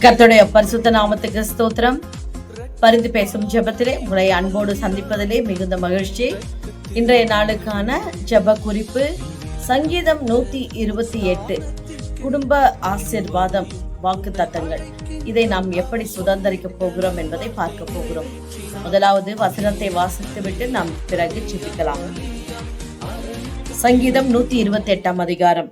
கர்த்தருடைய பரிசுத்த நாமத்துக்கு ஸ்தோத்திரம். பரிந்து பேசும் ஜெபத்திலே உங்களை அன்போடு சந்திப்பதிலே மிகுந்த மகிழ்ச்சி. இன்றைய நாளுக்கான ஜெப குறிப்பு சங்கீதம் 128, குடும்ப ஆசீர்வாதம் வாக்கு தத்தங்கள். இதை நாம் எப்படி சுதந்திரிக்க போகிறோம் என்பதை பார்க்க போகிறோம். முதலாவது வசனத்தை வாசித்துவிட்டு நாம் பிறகு ஜெபிக்கலாம். சங்கீதம் 128 அதிகாரம்.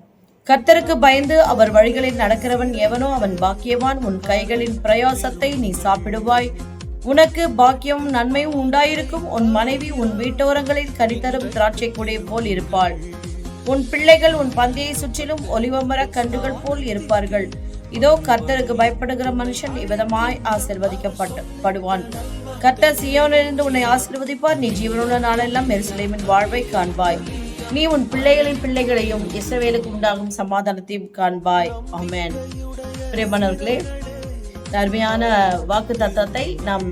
கர்த்தருக்கு பயந்து அவர் வழிகளில் நடக்கிறவன் எவனோ அவன் பாக்கியவான். உன் கைகளின் பிரயாசத்தை நீ சாப்பிடுவாய், உனக்கு பாக்கியமும் நன்மையும் உண்டாயிருக்கும். உன் மனைவி உன் வீட்டோரங்களில் கனிதரும் திராட்சை கொடை போல் இருப்பாள். உன் பிள்ளைகள் உன் பந்தியை சுற்றிலும் ஒலிவமர கன்றுகள் போல் இருப்பார்கள். இதோ கர்த்தருக்கு பயப்படுகிற மனுஷன் இவ்விதமாய் ஆசீர்வதிக்கப்படுவான். கர்த்தர் சீயோனிலிருந்து உன்னை ஆசீர்வதிப்பார். நீ ஜீவனுள்ள நாளெல்லாம் எருசலேமின் வாழ்வை காண்பாய். நீ உன் பிள்ளைகளின் பிள்ளைகளையும் இஸ்ரவேலுக்கு உண்டாகும் சமாதானத்தையும் காண்பாய். ஆமென். பிரியமானவர்களே, அருமையான வாக்கு தத்தத்தை நாம்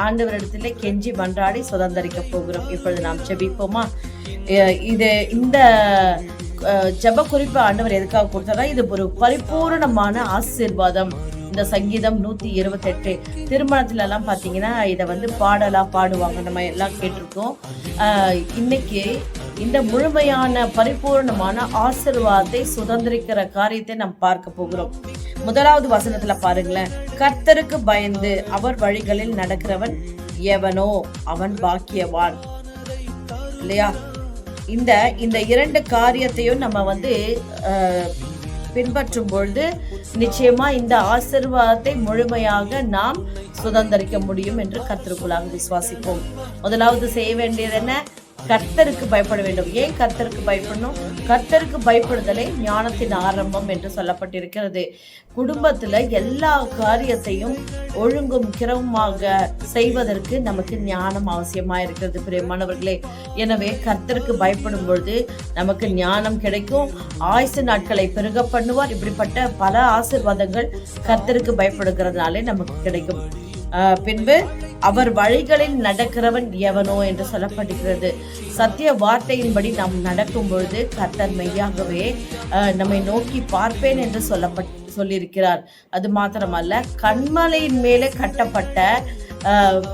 ஆண்டவரிடத்திலே கெஞ்சி மன்றாடி சுதந்திரிக்க போகிறோம். இப்பொழுது நாம் ஜெபிப்போமா? இந்த ஜெப குறிப்பு ஆண்டவர் எதுக்காக கொடுத்தாரா? இது ஒரு பரிபூர்ணமான ஆசீர்வாதம். இந்த சங்கீதம் 128 திருமணத்துல எல்லாம் பாத்தீங்கன்னா இதை பாடலா பாடுவாங்க, நம்ம எல்லாம் கேட்டிருக்கோம். இன்னைக்கு இந்த முழுமையான பரிபூர்ணமான ஆசீர்வாதத்தை சுதந்திரிக்கிற காரியத்தை நாம் பார்க்க போகிறோம். முதலாவது வசனத்துல பாருங்களேன், கர்த்தருக்கு பயந்து அவர் வழிகளில் நடக்கிறவன் எவனோ அவன் பாக்கியவான். இல்லையா? இந்த இரண்டு காரியத்தையும் நம்ம பின்பற்றும் பொழுது நிச்சயமா இந்த ஆசீர்வாதத்தை முழுமையாக நாம் சுதந்திரிக்க முடியும் என்று கர்த்தருக்குள்ளாக விசுவாசிப்போம். முதலாவது செய்ய வேண்டியது என்ன? கர்த்தருக்கு பயப்பட வேண்டும். ஏன் கர்த்தருக்கு பயப்படணும்? கர்த்தருக்கு பயப்படுதலே ஞானத்தின் ஆரம்பம் என்று சொல்லப்பட்டிருக்கிறது. குடும்பத்துல எல்லா காரியத்தையும் ஒழுங்கும் கிரமமாக செய்வதற்கு நமக்கு ஞானம் அவசியமா இருக்கிறது பிரியமானவர்களே. எனவே கர்த்தருக்கு பயப்படும் பொழுது நமக்கு ஞானம் கிடைக்கும். ஆயுசு நாட்களை பெருக பண்ணுவார். இப்படிப்பட்ட பல ஆசீர்வாதங்கள் கர்த்தருக்கு பயப்படுகிறதுனாலே நமக்கு கிடைக்கும். பின்பு அவர் வழிகளில் நடக்கிறவன் எவனோ என்று சொல்லப்படுகிறது. சத்திய வார்த்தையின்படி நாம் நடக்கும் பொழுது கர்த்தர் மெய்யாகவே நம்மை நோக்கி பார்ப்பேன் என்று சொல்லியிருக்கிறார். அது மாத்திரமல்ல, கண்மலையின் மேலே கட்டப்பட்ட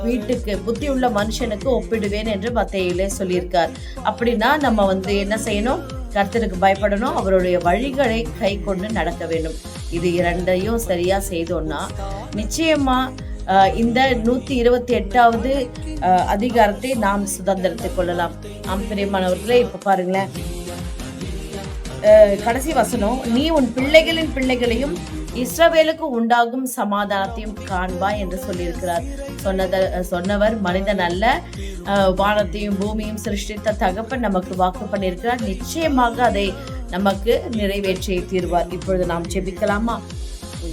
வீட்டுக்கு புத்தி உள்ள மனுஷனுக்கு ஒப்பிடுவேன் என்று மத்தேயுவிலே சொல்லியிருக்கார். அப்படின்னா நம்ம என்ன செய்யணும்? கர்த்தருக்கு பயப்படணும், அவருடைய வழிகளை கை கொண்டு நடக்க வேண்டும். இது இரண்டையும் சரியா செய்தோம்னா நிச்சயமா இந்த 128வது அதிகாரத்தை நாம் சுதந்திரத்துக் கொள்ளலாம். பிரியமானவர்களே, இப்ப பாருங்களேன், கடைசி வசனம், நீ உன் பிள்ளைகளின் பிள்ளைகளையும் இஸ்ரவேலுக்கு உண்டாகும் சமாதானத்தையும் காண்பாய் என்று சொல்லியிருக்கிறார். சொன்னவர் மனிதன் அல்ல, வானத்தையும் பூமியும் சிருஷ்டித்த தகப்பன் நமக்கு வாக்கு பண்ணியிருக்கிறார். நிச்சயமாக அதை நமக்கு நிறைவேற்றி தீர்வார். இப்பொழுது நாம் ஜெபிக்கலாமா?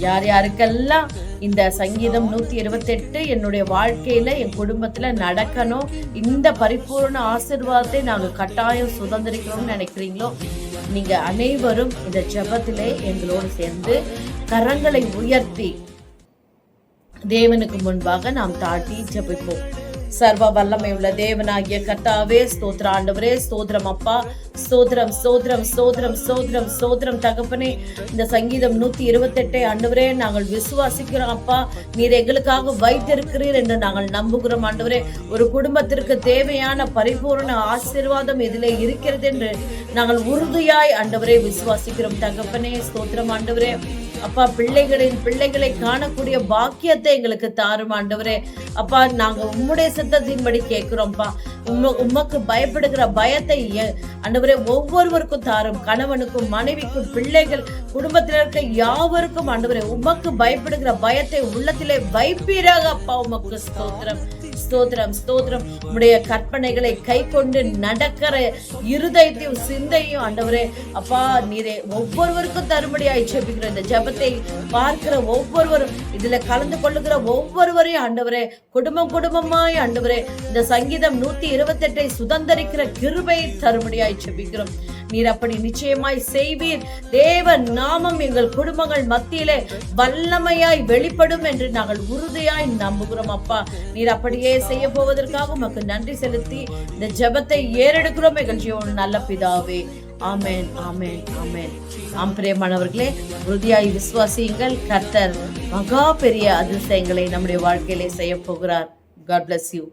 யார் யாருக்கெல்லாம் இந்த சங்கீதம் 128 என்னுடைய வாழ்க்கையில என் குடும்பத்துல நடக்கணும், இந்த பரிபூர்ண ஆசீர்வாதத்தை நாங்க கட்டாயம் சுதந்திரிக்கணும்னு நினைக்கிறீங்களோ, நீங்க அனைவரும் இந்த ஜெபத்திலே எங்களோடு சேர்ந்து கரங்களை உயர்த்தி தேவனுக்கு முன்பாக நாம் தாழ்த்தி ஜெபிப்போம். சர்வ வல்லமை உள்ள தேவனாகிய கர்த்தாவே, ஸ்தோத்திர ஆண்டவரே, ஸ்தோத்திரம் அப்பா, ஸ்தோத்திரம் ஸ்தோத்திரம் ஸ்தோத்திரம் ஸ்தோத்திரம் ஸ்தோத்திரம் தகப்பனே. இந்த சங்கீதம் 128 ஆண்டவரே நாங்கள் விசுவாசிக்கிறோம் அப்பா. நீர் எங்களுக்காக வைத்திருக்கிறீர் என்று நாங்கள் நம்புகிறோம் ஆண்டவரே. ஒரு குடும்பத்திற்கு தேவையான பரிபூர்ண ஆசீர்வாதம் இதிலே இருக்கிறது என்று நாங்கள் உறுதியாய் ஆண்டவரே விசுவாசிக்கிறோம் தகப்பனே. ஸ்தோத்திரம் ஆண்டவரே அப்பா. பிள்ளைகளை காணக்கூடிய பாக்கியத்தை எங்களுக்கு தாரும் ஆண்டவரே. அப்பா, நாங்க உம்முடைய சித்தத்தின்படி கேட்கிறோம்ப்பா. உமக்கு பயப்படுகிற பயத்தை ஆண்டவரே ஒவ்வொருவருக்கும் தாரும். கணவனுக்கும் மனைவிக்கும் பிள்ளைகள் குடும்பத்தில் இருக்க யாவருக்கும் ஆண்டவரே உமக்கு பயப்படுகிற பயத்தை உள்ளத்திலே வைப்பீராக அப்பா. உமக்கு ஸ்தோத்திரம் ஸ்தோத்திரம் ஸ்தோத்திரம். உம்முடைய கற்பனைகளை கை கொண்டு நடக்கிற இருதயத்தையும் சிந்தையும் ஆண்டவரே அப்பா நீரே ஒவ்வொருவருக்கும் தரும்படியாய் ஜெபிக்கிற இந்த ஜெபத்தை பார்க்கிற ஒவ்வொருவரும், இதுல கலந்து கொள்ளுகிற ஒவ்வொருவரையும் ஆண்டவரே குடும்பமாய் ஆண்டவரே இந்த சங்கீதம் 128 சுதந்திரிக்கிற கிருபையை தரும்படியாய் ஜெபிக்கிறோம். நீர் அப்படி நிச்சயமாய் செய்வீர். தேவ நாமம் எங்கள் குடும்பங்கள் மத்தியிலே வல்லமையாய் வெளிப்படும் என்று நாங்கள் உறுதியாய் நம்புகிறோம் அப்பா. நீர் அப்படியே செய்ய போவதற்காக உமக்கு நன்றி செலுத்தி இந்த ஜெபத்தை ஏறெடுக்கிறோம் எங்கள் ஜீவன் நல்ல பிதாவே. ஆமென், ஆமென், ஆமென். ஆம் பிரியமானவர்களே, உறுதியாய் விசுவாசியுங்கள். கர்த்தர் மகா பெரிய அதிசயங்களை நம்முடைய வாழ்க்கையிலே செய்ய போகிறார். God bless you.